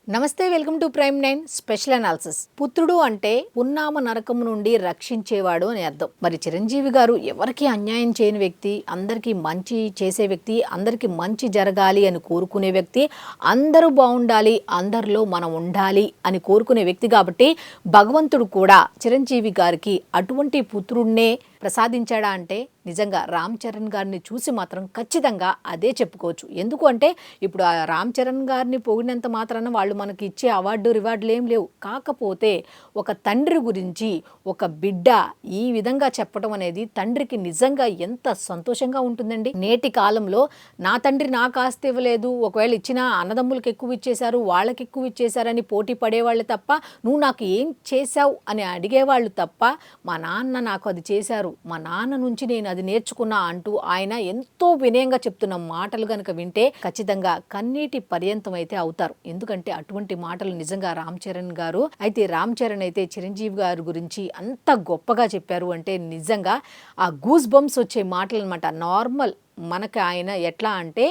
నమస్తే, welcome to prime 9 special analysis. పుత్రుడు అంటే పున్నామ నరకం నుండి రక్షించేవాడు అని అర్థం. మరి చిరంజీవి గారు ఎవరికి అన్యాయం చేయని వ్యక్తి, అందరికీ మంచి చేసే వ్యక్తి, అందరికీ మంచి జరగాలి అని కోరుకునే వ్యక్తి, అందరూ బాగుండాలి, అందరిలో మనం ఉండాలి అని కోరుకునే వ్యక్తి. కాబట్టి భగవంతుడు కూడా చిరంజీవి గారికి అటువంటి పుత్రుడినే ప్రసాదించాడా అంటే నిజంగా రామ్ చరణ్ గారిని చూసి మాత్రం ఖచ్చితంగా అదే చెప్పుకోవచ్చు. ఎందుకు అంటే ఇప్పుడు ఆ రామ్ చరణ్ గారిని పొగిడినంత మాత్రాన వాళ్ళు మనకి ఇచ్చే రివార్డులు ఏం లేవు. కాకపోతే ఒక తండ్రి గురించి ఒక బిడ్డ ఈ విధంగా చెప్పడం అనేది తండ్రికి నిజంగా ఎంత సంతోషంగా ఉంటుందండి. నేటి కాలంలో నా తండ్రి నాకు ఆస్తి ఇవ్వలేదు, ఒకవేళ ఇచ్చినా అన్నదమ్ములకు ఎక్కువ ఇచ్చేశారు, వాళ్ళకి ఎక్కువ ఇచ్చేశారని పోటీ పడేవాళ్ళు తప్ప, నువ్వు నాకు ఏం చేశావు అని అడిగేవాళ్ళు తప్ప, మా నాన్న నాకు అది చేశారు, మా నాన్న నుంచి నేను అది నేర్చుకున్నా అంటూ ఆయన ఎంతో వినయంగా చెప్తున్న మాటలు గనుక వింటే ఖచ్చితంగా కన్నీటి పర్యంతం అయితే అవుతారు. ఎందుకంటే అటువంటి మాటలు నిజంగా రామ్ చరణ్ గారు అయితే రామ్ చరణ్ అయితే చిరంజీవి గారి గురించి అంత గొప్పగా చెప్పారు అంటే నిజంగా ఆ గూస్ బంప్స్ వచ్చే మాటలు అనమాట. నార్మల్ మనకు ఆయన ఎట్లా అంటే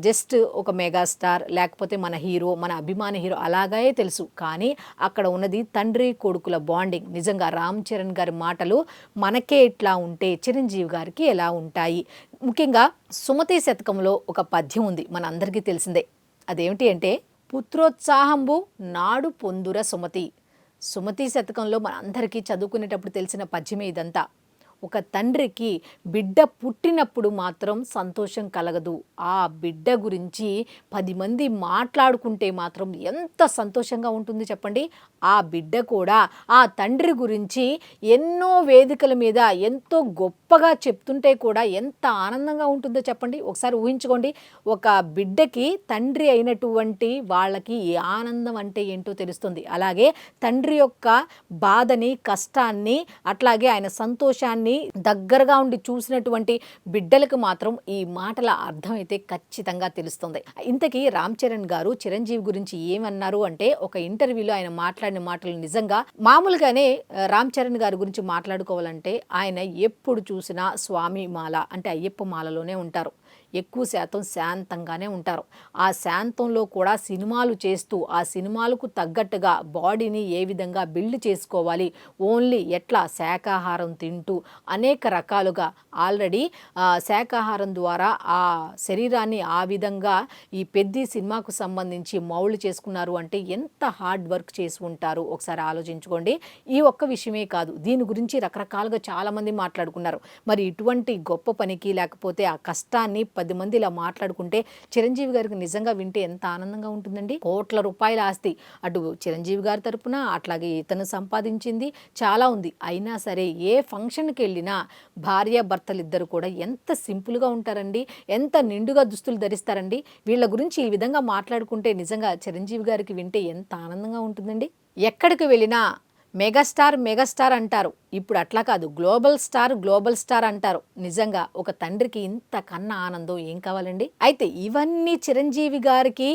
జస్ట్ ఒక మెగాస్టార్, లేకపోతే మన హీరో, మన అభిమాన హీరో అలాగే తెలుసు. కానీ అక్కడ ఉన్నది తండ్రి కొడుకుల బాండింగ్. నిజంగా రామ్ చరణ్ గారి మాటలు మనకే ఇట్లా ఉంటే చిరంజీవి గారికి ఎలా ఉంటాయి. ముఖ్యంగా సుమతి శతకంలో ఒక పద్యం ఉంది, మన అందరికీ తెలిసిందే. అదేమిటి అంటే పుత్రోత్సాహంబు నాడు పొందుర సుమతి. సుమతి శతకంలో మన అందరికీ చదువుకునేటప్పుడు తెలిసిన పద్యమే ఇదంతా. ఒక తండ్రికి బిడ్డ పుట్టినప్పుడు మాత్రం సంతోషం కలగదు. ఆ బిడ్డ గురించి 10 మంది మాట్లాడుకుంటే మాత్రం ఎంత సంతోషంగా ఉంటుంది చెప్పండి. ఆ బిడ్డ కూడా ఆ తండ్రి గురించి ఎన్నో వేదికల మీద ఎంతో గొప్పగా చెప్తుంటే కూడా ఎంత ఆనందంగా ఉంటుందో చెప్పండి. ఒకసారి ఊహించుకోండి, ఒక బిడ్డకి తండ్రి అయినటువంటి వాళ్ళకి ఈ ఆనందం అంటే ఏంటో తెలుస్తుంది. అలాగే తండ్రి యొక్క బాధని, కష్టాన్ని, అట్లాగే ఆయన సంతోషాన్ని దగ్గరగా ఉండి చూసినటువంటి బిడ్డలకు మాత్రం ఈ మాటల అర్థం అయితే ఖచ్చితంగా తెలుస్తుంది. ఇంతకీ రామ్ చరణ్ గారు చిరంజీవి గురించి ఏమన్నారు అంటే, ఒక ఇంటర్వ్యూలో ఆయన మాట్లాడిన మాటలు నిజంగా మామూలుగానే రామ్ చరణ్ గారి గురించి మాట్లాడుకోవాలంటే ఆయన ఎప్పుడు చూసినా స్వామి మాల అంటే అయ్యప్ప మాలలోనే ఉంటారు. ఎక్కువ శాతం శాంతంగానే ఉంటారు. ఆ శాంతంలో కూడా సినిమాలు చేస్తూ ఆ సినిమాలకు తగ్గట్టుగా బాడీని ఏ విధంగా బిల్డ్ చేసుకోవాలి, ఓన్లీ ఎట్లా శాకాహారం తింటూ అనేక రకాలుగా ఆల్రెడీ శాకాహారం ద్వారా ఆ శరీరాన్ని ఆ విధంగా ఈ పెద్ద సినిమాకు సంబంధించి మౌళ్ళు చేసుకున్నారు అంటే ఎంత హార్డ్ వర్క్ చేసి ఉంటారు ఒకసారి ఆలోచించుకోండి. ఈ ఒక్క విషయమే కాదు, దీని గురించి రకరకాలుగా చాలామంది మాట్లాడుకున్నారు. మరి ఇటువంటి గొప్ప పనికి లేకపోతే ఆ కష్టాన్ని 10 మంది ఇలా మాట్లాడుకుంటే చిరంజీవి గారికి నిజంగా వింటే ఎంత ఆనందంగా ఉంటుందండి. కోట్ల రూపాయల ఆస్తి అటు చిరంజీవి గారి తరపున, అట్లాగే ఇతను సంపాదించింది చాలా ఉంది. అయినా సరే ఏ ఫంక్షన్కి వెళ్ళినా భార్యాభర్తలు ఇద్దరు కూడా ఎంత సింపుల్గా ఉంటారండి, ఎంత నిండుగా దుస్తులు ధరిస్తారండి. వీళ్ళ గురించి ఈ విధంగా మాట్లాడుకుంటే నిజంగా చిరంజీవి గారికి వింటే ఎంత ఆనందంగా ఉంటుందండి. ఎక్కడికి వెళ్ళినా మెగాస్టార్ అంటారు. ఇప్పుడు అట్లా కాదు, గ్లోబల్ స్టార్ అంటారు. నిజంగా ఒక తండ్రికి ఇంత కన్నా ఆనందం ఏం కావాలండి. అయితే ఇవన్నీ చిరంజీవి గారికి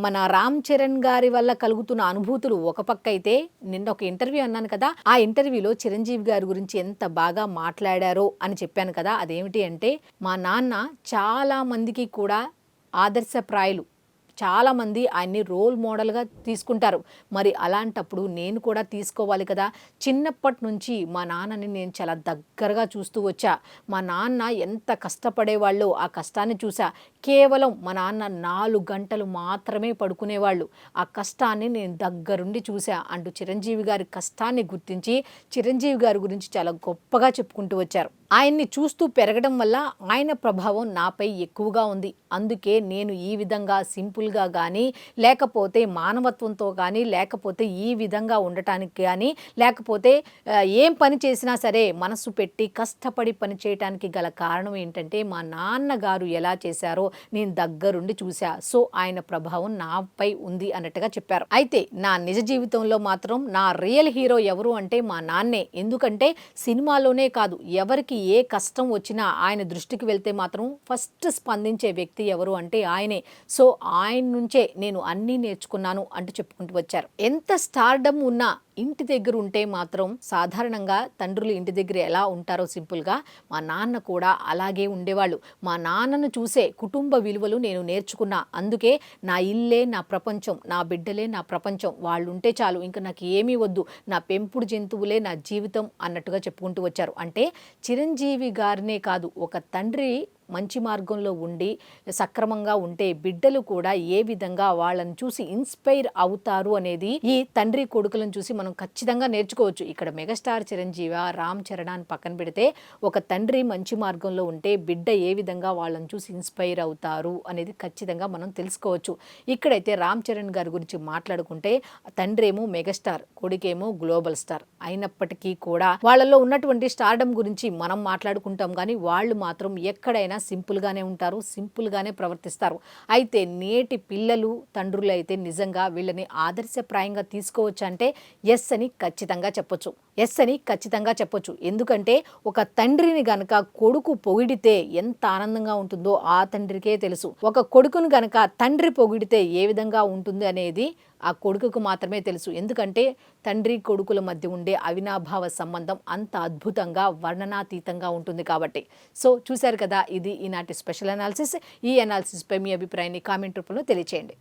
మన రామ్ చరణ్ గారి వల్ల కలుగుతున్న అనుభూతులు ఒక పక్క అయితే, నిన్న ఒక ఇంటర్వ్యూ అన్నాను కదా, ఆ ఇంటర్వ్యూలో చిరంజీవి గారి గురించి ఎంత బాగా మాట్లాడారో అని చెప్పాను కదా. అదేమిటి అంటే, మా నాన్న చాలా మందికి కూడా ఆదర్శప్రాయులు, చాలామంది ఆయన్ని రోల్ మోడల్గా తీసుకుంటారు. మరి అలాంటప్పుడు నేను కూడా తీసుకోవాలి కదా. చిన్నప్పటి నుంచి మా నాన్నని నేను చాలా దగ్గరగా చూస్తూ వచ్చా. మా నాన్న ఎంత కష్టపడేవాళ్ళు ఆ కష్టాన్ని చూసా. కేవలం మా నాన్న 4 గంటలు మాత్రమే పడుకునేవాళ్ళు. ఆ కష్టాన్ని నేను దగ్గరుండి చూసా అంటూ చిరంజీవి గారి కష్టాన్ని గుర్తించి చిరంజీవి గారి గురించి చాలా గొప్పగా చెప్పుకుంటూ వచ్చారు. ఆయన్ని చూస్తూ పెరగడం వల్ల ఆయన ప్రభావం నాపై ఎక్కువగా ఉంది. అందుకే నేను ఈ విధంగా సింపుల్గా కానీ, లేకపోతే మానవత్వంతో కానీ, లేకపోతే ఈ విధంగా ఉండటానికి కానీ, లేకపోతే ఏం పని చేసినా సరే మనసు పెట్టి కష్టపడి పని చేయటానికి గల కారణం ఏంటంటే, మా నాన్నగారు ఎలా చేశారో నేను దగ్గరుండి చూసా. సో ఆయన ప్రభావం నాపై ఉంది అన్నట్టుగా చెప్పారు. అయితే నా నిజ జీవితంలో మాత్రం నా రియల్ హీరో ఎవరు అంటే మా నాన్నే. ఎందుకంటే సినిమాలోనే కాదు, ఎవరికి ఏ కష్టం వచ్చినా ఆయన దృష్టికి వెళ్తే మాత్రం ఫస్ట్ స్పందించే వ్యక్తి ఎవరు అంటే ఆయనే. సో ఆయన నుంచే నేను అన్నీ నేర్చుకున్నాను అంటూ చెప్పుకుంటూ వచ్చారు. ఎంత స్టార్డమ్ ఉన్నా ఇంటి దగ్గర ఉంటే మాత్రం సాధారణంగా తండ్రులు ఇంటి దగ్గర ఎలా ఉంటారో సింపుల్గా, మా నాన్న కూడా అలాగే ఉండేవాళ్ళు. మా నాన్నను చూసే కుటుంబ విలువలు నేను నేర్చుకున్నా. అందుకే నా ఇల్లే నా ప్రపంచం, నా బిడ్డలే నా ప్రపంచం, వాళ్ళు ఉంటే చాలు, ఇంకా నాకు ఏమీ వద్దు, నా పెంపుడు జంతువులే నా జీవితం అన్నట్టుగా చెప్పుకుంటూ వచ్చారు. అంటే చిరంజీవి గారినే కాదు, ఒక తండ్రి మంచి మార్గంలో ఉండి సక్రమంగా ఉంటే బిడ్డలు కూడా ఏ విధంగా వాళ్ళని చూసి ఇన్స్పైర్ అవుతారు అనేది ఈ తండ్రి కొడుకులను చూసి మనం ఖచ్చితంగా నేర్చుకోవచ్చు. ఇక్కడ మెగాస్టార్ చిరంజీవి, రామ్ చరణ్ అని పక్కన పెడితే ఒక తండ్రి మంచి మార్గంలో ఉంటే బిడ్డ ఏ విధంగా వాళ్ళని చూసి ఇన్స్పైర్ అవుతారు అనేది ఖచ్చితంగా మనం తెలుసుకోవచ్చు. ఇక్కడైతే రామ్ చరణ్ గారి గురించి మాట్లాడుకుంటే తండ్రి ఏమో మెగాస్టార్, కొడుకేమో గ్లోబల్ స్టార్ అయినప్పటికీ కూడా వాళ్ళలో ఉన్నటువంటి స్టార్డమ్ గురించి మనం మాట్లాడుకుంటాం, కానీ వాళ్ళు మాత్రం ఎక్కడైనా సింపుల్గానే ఉంటారు, సింపుల్గానే ప్రవర్తిస్తారు. అయితే నేటి పిల్లలు తండ్రులు అయితే నిజంగా వీళ్ళని ఆదర్శప్రాయంగా తీసుకోవచ్చు అంటే ఎస్ అని ఖచ్చితంగా చెప్పొచ్చు. ఎస్ అని ఖచ్చితంగా చెప్పొచ్చు. ఎందుకంటే ఒక తండ్రిని గనక కొడుకు పొగిడితే ఎంత ఆనందంగా ఉంటుందో ఆ తండ్రికే తెలుసు. ఒక కొడుకును గనక తండ్రి పొగిడితే ఏ విధంగా ఉంటుంది అనేది ఆ కొడుకుకు మాత్రమే తెలుసు. ఎందుకంటే తండ్రి కొడుకుల మధ్య ఉండే అవినాభావ సంబంధం అంత అద్భుతంగా వర్ణనాతీతంగా ఉంటుంది కాబట్టి. సో చూశారు కదా, ఇది ఈనాటి స్పెషల్ అనాలిసిస్. ఈ అనాలిసిస్పై మీ అభిప్రాయాన్ని కామెంట్ రూపంలో తెలియచేయండి.